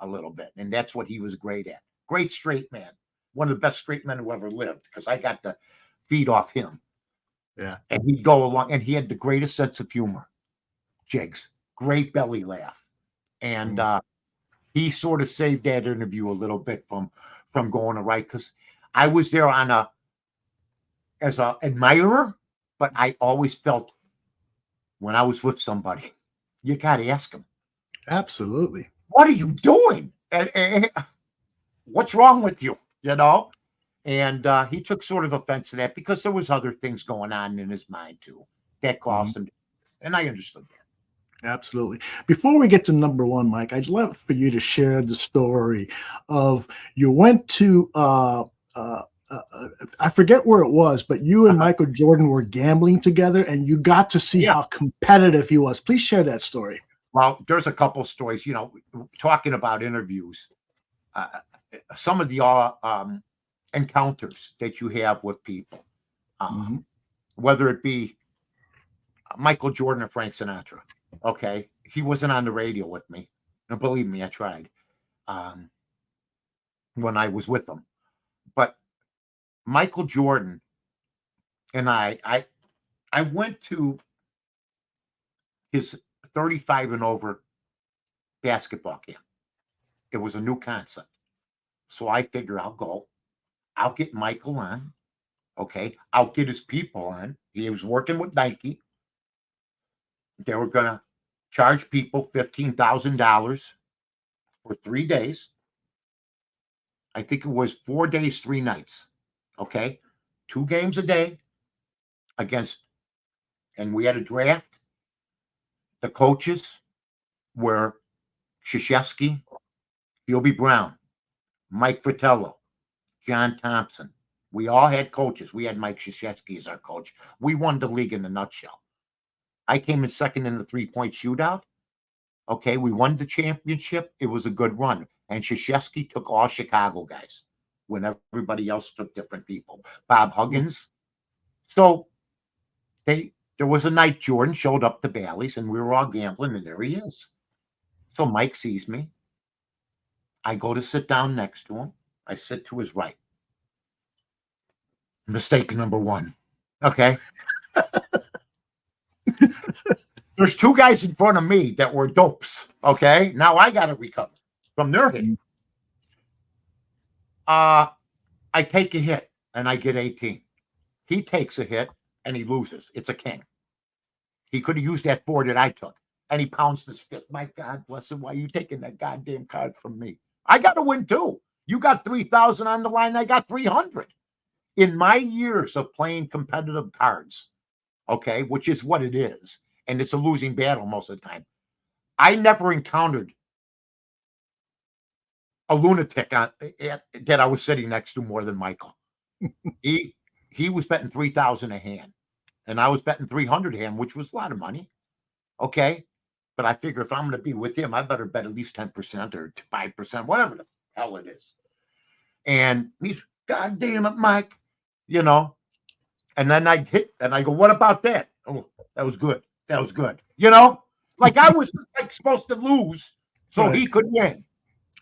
a little bit. And that's what he was great at. Great straight man. One of the best straight men who ever lived, because I got to feed off him. Yeah. And he'd go along, and he had the greatest sense of humor. Jiggs, great belly laugh. And he sort of saved that interview a little bit from going awry, because I was there as an admirer, but I always felt when I was with somebody, you got to ask them. Absolutely. What are you doing? And what's wrong with you? You know? And he took sort of offense to that because there was other things going on in his mind too that caused him. And I understood that. Absolutely. Before we get to number one, Mike, I'd love for you to share the story of you went to I forget where it was, but you and Michael Jordan were gambling together, and you got to see how competitive he was. Please share that story. Well, there's a couple of stories. You know, talking about interviews, some of the encounters that you have with people, whether it be Michael Jordan or Frank Sinatra. Okay, he wasn't on the radio with me. Now, believe me, I tried when I was with them, but Michael Jordan and I went to his 35 and over basketball camp. It was a new concept. So I figure I'll go. I'll get Michael on. Okay. I'll get his people on. He was working with Nike. They were going to charge people $15,000 for 3 days. I think it was 4 days, 3 nights. Okay. 2 games a day against, and we had a draft. The coaches were Krzyzewski, Philby Brown, Mike Fratello, John Thompson. We all had coaches. We had Mike Krzyzewski as our coach. We won the league in a nutshell. I came in second in the 3-point shootout. Okay, we won the championship. It was a good run. And Krzyzewski took all Chicago guys when everybody else took different people. Bob Huggins. So there was a night Jordan showed up to Bally's, and we were all gambling, and there he is. So Mike sees me. I go to sit down next to him. I sit to his right. Mistake number 1. Okay. There's 2 guys in front of me that were dopes. Okay. Now I got to recover from their hit. I take a hit and I get 18. He takes a hit and he loses. It's a king. He could have used that 4 that I took. And he pounds his fist. My God bless him. Why are you taking that goddamn card from me? I got to win too. You got 3,000 on the line. I got 300. In my years of playing competitive cards, okay, which is what it is, and it's a losing battle most of the time, I never encountered a lunatic that I was sitting next to more than Michael. He was betting 3,000 a hand, and I was betting 300 a hand, which was a lot of money. Okay, but I figure if I'm going to be with him, I better bet at least 10% or 5%, whatever the hell it is. And he's, God damn it, Mike, you know. And then I'd hit, and I go, what about that? Oh, that was good. That was good. You know, like I was like supposed to lose so he could win.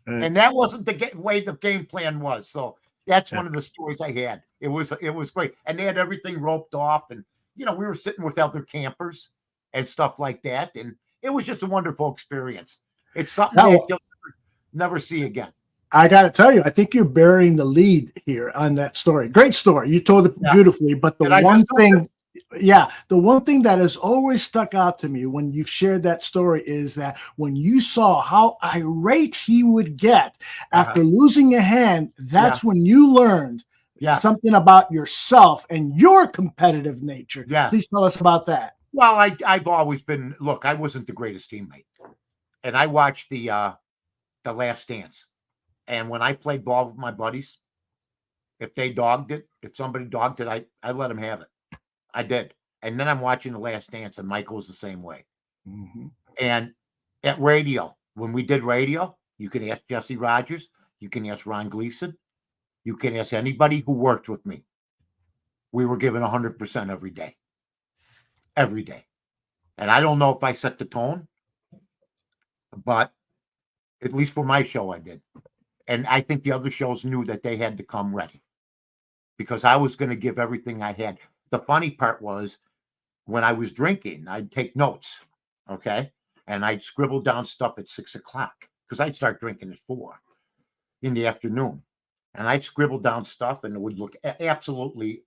And that wasn't the way the game plan was. So that's one of the stories I had. It was great. And they had everything roped off. And, you know, we were sitting with other campers and stuff like that. And it was just a wonderful experience. It's something that you'll never see again. I got to tell you, I think you're burying the lead here on that story. Great story. You told it beautifully. But the one thing that has always stuck out to me when you've shared that story is that when you saw how irate he would get after losing a hand, that's when you learned something about yourself and your competitive nature. Yeah. Please tell us about that. Well, I've always been, look, I wasn't the greatest teammate. And I watched the Last Dance. And when I played ball with my buddies, if they dogged it, if somebody dogged it, I let them have it. I did. And then I'm watching The Last Dance, and Michael was the same way. Mm-hmm. And at radio, when we did radio, you can ask Jesse Rogers, you can ask Ron Gleason, you can ask anybody who worked with me. We were given 100% every day. Every day. And I don't know if I set the tone, but at least for my show, I did. And I think the other shows knew that they had to come ready because I was going to give everything I had. The funny part was when I was drinking, I'd take notes, okay? And I'd scribble down stuff at 6 o'clock because I'd start drinking at 4 in the afternoon. And I'd scribble down stuff and it would look absolutely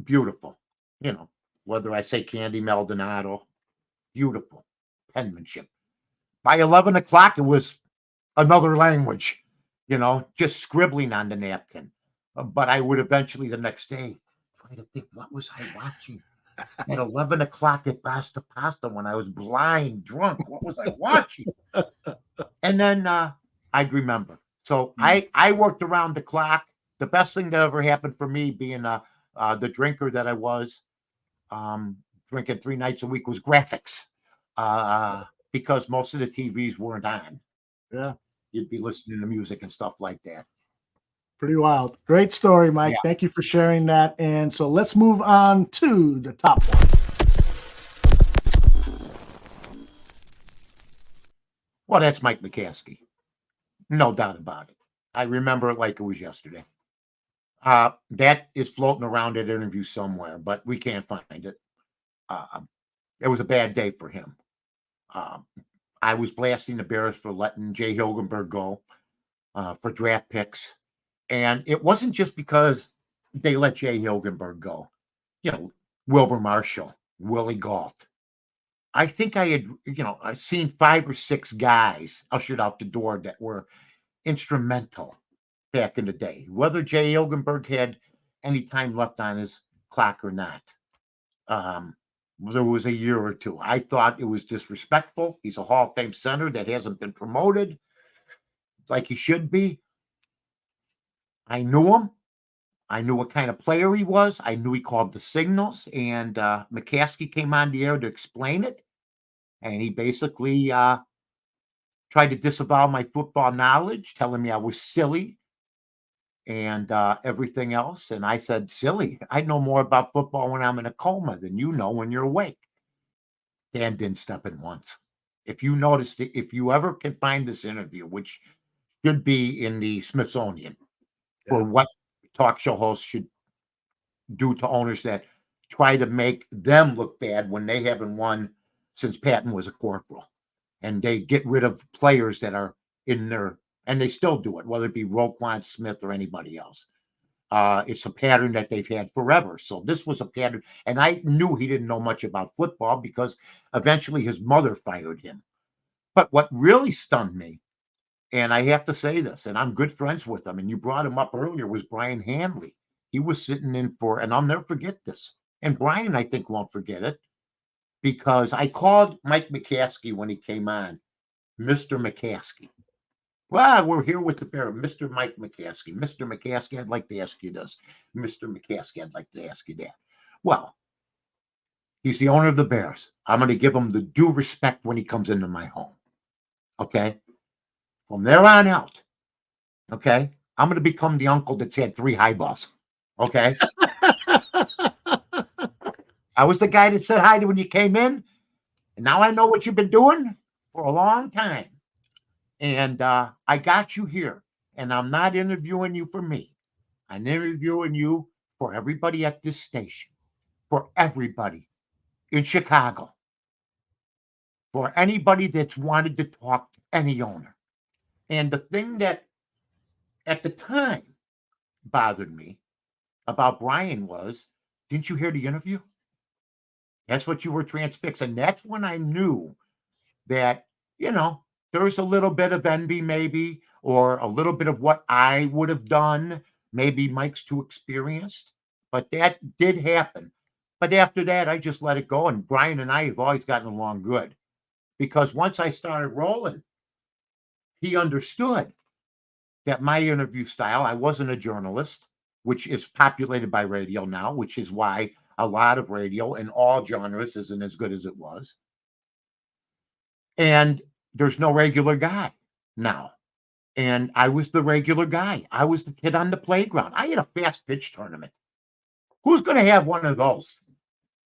beautiful. You know, whether I say Candy Maldonado, beautiful penmanship. By 11 o'clock, it was another language. You know, just scribbling on the napkin. But I would eventually the next day try to think, what was I watching at 11 o'clock at Basta Pasta when I was blind, drunk? What was I watching? And then I'd remember. So I worked around the clock. The best thing that ever happened for me being the drinker that I was, drinking 3 nights a week was graphics because most of the TVs weren't on. Yeah. You'd be listening to music and stuff like that. Pretty wild. Great story, Mike. Yeah. Thank you for sharing that. And so let's move on to the top one. Well, that's Mike McCaskey. No doubt about it. I remember it like it was yesterday. That is floating around that interview somewhere, but we can't find it. It was a bad day for him. I was blasting the Bears for letting Jay Hilgenberg go for draft picks. And it wasn't just because they let Jay Hilgenberg go. You know, Wilbur Marshall, Willie Galt. I think I had, I've seen 5 or 6 guys ushered out the door that were instrumental back in the day, whether Jay Hilgenberg had any time left on his clock or not. There was a year or two. I thought it was disrespectful. He's a Hall of Fame center that hasn't been promoted like he should be. I knew him. I knew what kind of player he was. I knew he called the signals. And McCaskey came on the air to explain it. And he basically tried to disavow my football knowledge, telling me I was silly and everything else. And I said, silly? I know more about football when I'm in a coma than you know when you're awake. Dan didn't step in once. If you noticed it, if you ever can find this interview, which should be in the Smithsonian, for what talk show hosts should do to owners that try to make them look bad when they haven't won since Patton was a corporal. And they get rid of players that are in their, and they still do it, whether it be Roquan Smith or anybody else. It's a pattern that they've had forever. So this was a pattern. And I knew he didn't know much about football because eventually his mother fired him. But what really stunned me, and I have to say this, and I'm good friends with him, and you brought him up earlier, was Brian Hanley. He was sitting in for, and I'll never forget this. And Brian, I think, won't forget it, because I called Mike McCaskey when he came on, Mr. McCaskey. Well, we're here with the Bear, Mr. Mike McCaskey. Mr. McCaskey, I'd like to ask you this. Mr. McCaskey, I'd like to ask you that. Well, he's the owner of the Bears. I'm going to give him the due respect when he comes into my home. Okay? From there on out, okay, I'm going to become the uncle that's had 3 highballs. Okay? I was the guy that said hi to when you came in. And now I know what you've been doing for a long time. And I got you here. And I'm not interviewing you for me. I'm interviewing you for everybody at this station, for everybody in Chicago, for anybody that's wanted to talk to any owner. And the thing that at the time bothered me about Brian was, didn't you hear the interview? That's what you were transfixed. And that's when I knew that, you know, there was a little bit of envy maybe, or a little bit of what I would have done. Maybe Mike's too experienced, but that did happen. But after that, I just let it go. And Brian and I have always gotten along good, because once I started rolling, he understood that my interview style, I wasn't a journalist, which is populated by radio now, which is why a lot of radio in all genres isn't as good as it was. And there's no regular guy now. And I was the regular guy. I was the kid on the playground. I had a fast pitch tournament. Who's going to have one of those?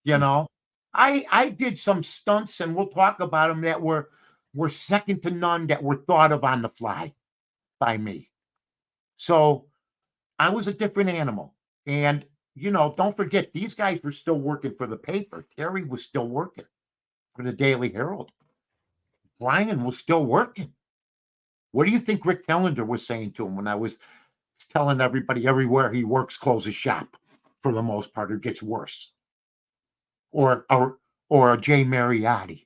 You know, I did some stunts, and we'll talk about them, that were second to none, that were thought of on the fly by me. So I was a different animal. And, you know, don't forget, these guys were still working for the paper. Terry was still working for the Daily Herald. Brian was still working. What do you think Rick Tellender was saying to him when I was telling everybody everywhere he works closes shop for the most part, or gets worse? Or a Jay Mariotti,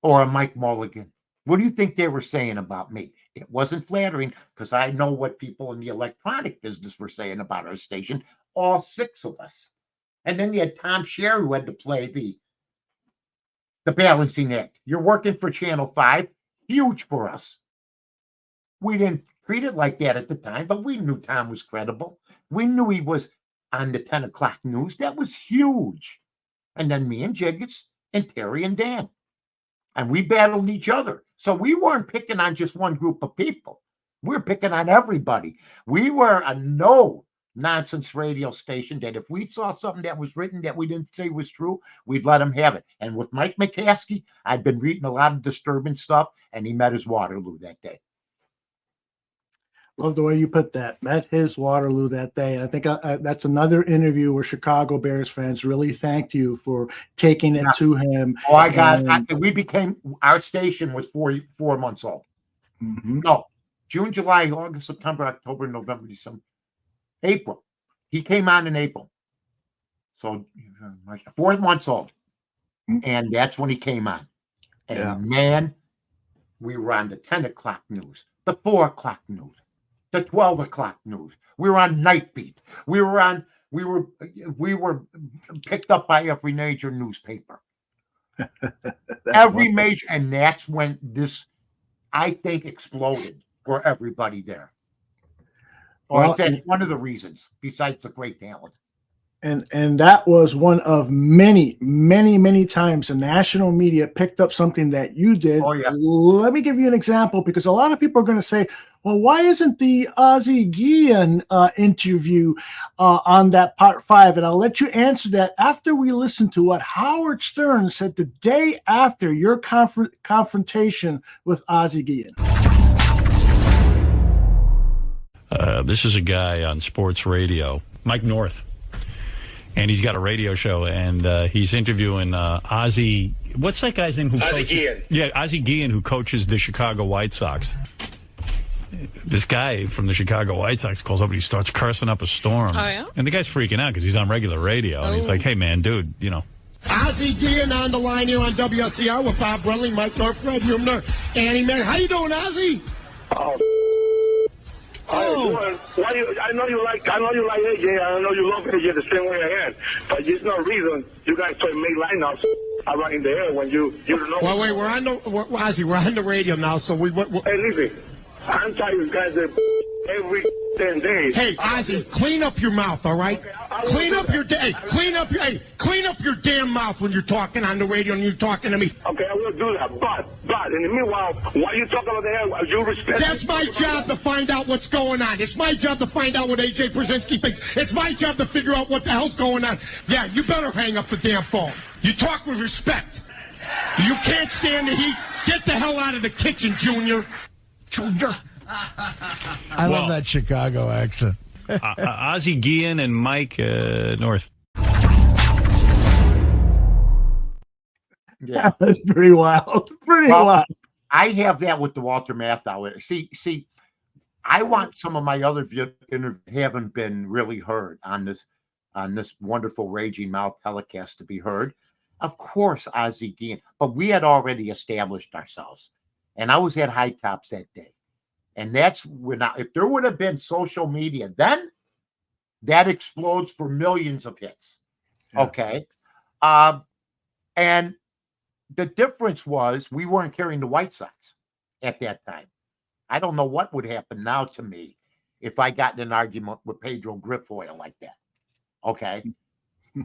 or a Mike Mulligan. What do you think they were saying about me? It wasn't flattering, because I know what people in the electronic business were saying about our station, all six of us. And then you had Tom Sherry, who had to play the balancing act. You're working for Channel 5, huge for us. We didn't treat it like that at the time, but we knew Tom was credible. We knew he was on the 10 o'clock news. That was huge. And then me and Jiggets and Terry and Dan. And we battled each other. So we weren't picking on just one group of people. We were picking on everybody. We were a no-nonsense radio station that if we saw something that was written that we didn't say was true, we'd let him have it. And with Mike McCaskey, I'd been reading a lot of disturbing stuff, and he met his Waterloo that day. Love the way you put that. Met his Waterloo that day. I think that's another interview where Chicago Bears fans really thanked you for taking it to him. Oh, our station was 4 months old. Mm-hmm. No, June, July, August, September, October, November, December, April. He came on in April. So 4 months old. Mm-hmm. And that's when he came on. And man, we were on the 10 o'clock news, the 4 o'clock news, the 12 o'clock news. We were on Night Beat. We were picked up by every major newspaper. Every major, and that's when this, I think, exploded for everybody there. Well, that's one of the reasons, besides the great talent. And that was one of many, many, many times the national media picked up something that you did. Oh, yeah. Let me give you an example, because a lot of people are going to say, well, why isn't the Ozzie Guillen interview on that part 5? And I'll let you answer that after we listen to what Howard Stern said the day after your confrontation with Ozzie Guillen. This is a guy on sports radio, Mike North. And he's got a radio show, and he's interviewing Ozzie. What's that guy's name? Ozzie Guillen. Yeah, Ozzie Guillen, who coaches the Chicago White Sox. This guy from the Chicago White Sox calls up and he starts cursing up a storm. Oh, yeah? And the guy's freaking out because he's on regular radio. And he's like, hey, man, dude, you know. Ozzie Guillen on the line here on WSCR with Bob Brunley, Mike North, Fred Humner, Annie Mac. How you doing, Ozzie? I know you like AJ. I know you love AJ the same way I am. But there's no reason you guys play make lineups around in the air when you don't know. Well, wait, Ozzie, we're on the radio now, so we. Hey, listen. I'm telling you guys that every 10 days. Hey, Ozzy, clean up your mouth, all right? Clean up your damn mouth when you're talking on the radio and you're talking to me. Okay, I will do that. But in the meanwhile, why are you talking about that? You respect. That's my job to find out what's going on. It's my job to find out what AJ Brzezinski thinks. It's my job to figure out what the hell's going on. Yeah, you better hang up the damn phone. You talk with respect. You can't stand the heat. Get the hell out of the kitchen, Junior. Junior. I love that Chicago accent. Ozzie Guillen and Mike North. Yeah, That's pretty wild. Pretty wild. I have that with the Walter Matthau. See, I want some of my other interviews haven't been really heard on this wonderful Raging Mouth telecast to be heard. Of course, Ozzie Guillen, but we had already established ourselves, and I was at High Tops that day. And that's when, if there would have been social media, then that explodes for millions of hits. Yeah. Okay. And the difference was we weren't carrying the White Sox at that time. I don't know what would happen now to me if I got in an argument with Pedro Grifoyle like that. Okay.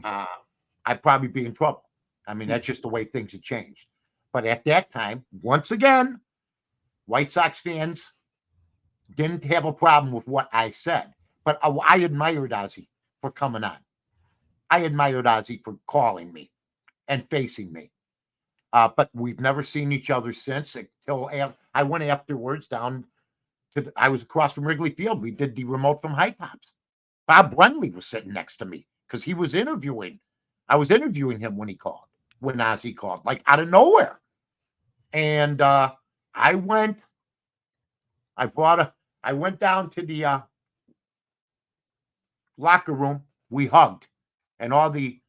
I'd probably be in trouble. I mean, that's just the way things had changed. But at that time, once again, White Sox fans didn't have a problem with what I said, but I admired Ozzie for coming on. I admired Ozzie for calling me and facing me. But we've never seen each other since until I went afterwards down to, I was across from Wrigley Field. We did the remote from High Tops. Bob Brenly was sitting next to me because he was interviewing. I was interviewing him when Ozzie called, like out of nowhere. And I went down to the locker room. We hugged, and all the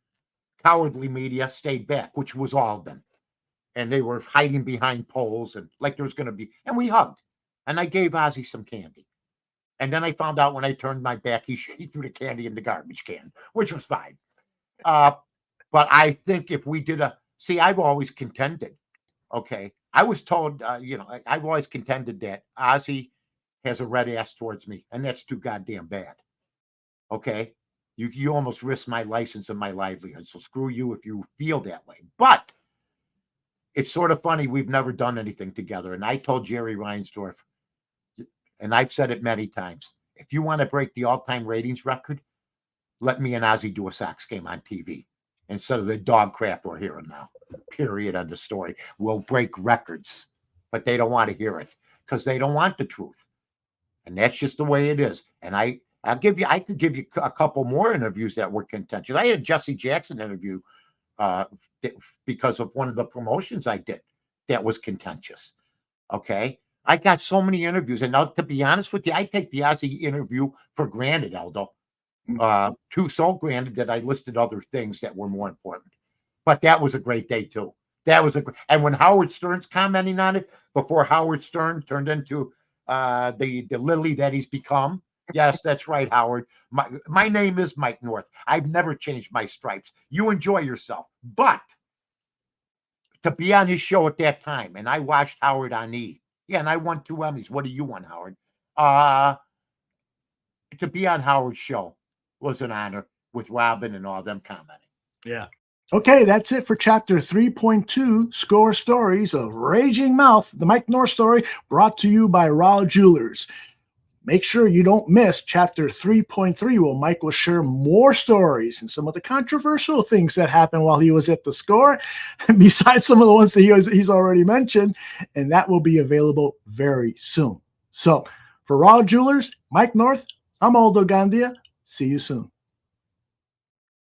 cowardly media stayed back, which was all of them. And they were hiding behind poles and like there was going to be, and we hugged. And I gave Ozzie some candy. And then I found out when I turned my back, he threw the candy in the garbage can, which was fine. But I think if we did I've always contended. Okay. I was told, I've always contended that Ozzie has a red ass towards me, and that's too goddamn bad. Okay. You almost risked my license and my livelihood. So screw you if you feel that way. But it's sort of funny. We've never done anything together. And I told Jerry Reinsdorf, and I've said it many times, if you want to break the all-time ratings record, let me and Ozzie do a Sox game on TV instead of the dog crap we're hearing now. Period. End of story. We'll break records, but they don't want to hear it because they don't want the truth. And that's just the way it is. And I could give you a couple more interviews that were contentious. I had a Jesse Jackson interview because of one of the promotions I did that was contentious. Okay. I got so many interviews. And now, to be honest with you, I take the Ozzie interview for granted, Aldo. Too so granted that I listed other things that were more important. But that was a great day too. And when Howard Stern's commenting on it, before Howard Stern turned into the lily that he's become. Yes, that's right, Howard. My name is Mike North. I've never changed my stripes. You enjoy yourself. But to be on his show at that time, and I watched Howard on E! Yeah, and I won 2 Emmys. What do you want, Howard? To be on Howard's show was an honor with Robin and all them commenting. Yeah. Okay, that's it for Chapter 3.2, Score Stories of Raging Mouth, the Mike North story, brought to you by Rahl Jewelers. Make sure you don't miss Chapter 3.3, where Mike will share more stories and some of the controversial things that happened while he was at the Score, besides some of the ones that he's already mentioned, and that will be available very soon. So, for Rahl Jewelers, Mike North, I'm Aldo Gandia. See you soon.